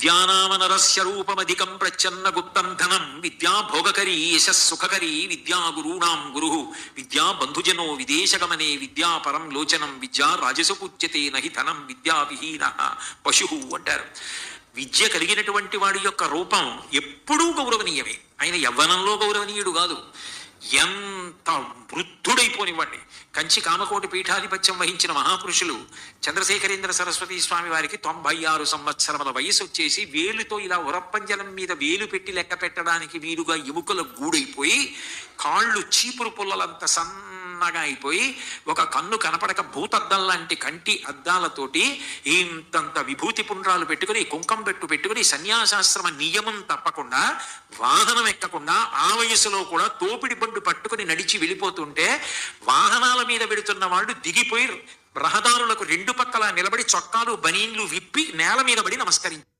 విద్యానామనరస్య రూపమధికం ప్రచ్ఛన్న గుప్తం ధనం విద్యా భోగకరీ యశస్సుఖకరీ విద్యా గురూణాం గురు విద్యా బంధుజనో విదేశగమనే విద్యా పరం లోచనం విద్యా రాజసు పూజ్యతే నహి ధనం విద్యా విహీన పశు అంటారు. విద్య కలిగినటువంటి వాడి యొక్క రూపం ఎప్పుడూ గౌరవనీయమే. ఆయన యవ్వనంలో గౌరవనీయుడు కాదు, ఎంత వృద్ధుడైపోనివ్వండి. కంచి కామకోటి పీఠాధిపత్యం వహించిన మహాపురుషులు చంద్రశేఖరేంద్ర సరస్వతి స్వామి వారికి 96 సంవత్సరముల వయసు వచ్చేసి వేలుతో ఇలా ఉరప్పంజలం మీద వేలు పెట్టి లెక్క పెట్టడానికి వీలుగా ఎముకల గూడైపోయి కాళ్ళు చీపురు పుల్లలంత సన్నగా అయిపోయి ఒక కన్ను కనపడక భూతద్దం లాంటి కంటి అద్దాలతోటి ఇంతంత విభూతి పుండ్రాలు పెట్టుకుని కుంకం పెట్టుకుని సన్యాసాశ్రమ నియమం తప్పకుండా వాహనం ఎక్కకుండా ఆ వయసులో కూడా తోపిడి బండు పట్టుకుని నడిచి వెళ్ళిపోతుంటే వాహనాల మీద వెడుతున్న వాళ్ళు దిగిపోయి రహదారులకు రెండు పక్కల నిలబడి చొక్కాలు బనీన్లు విప్పి నేల మీద పడి నమస్కరించారు.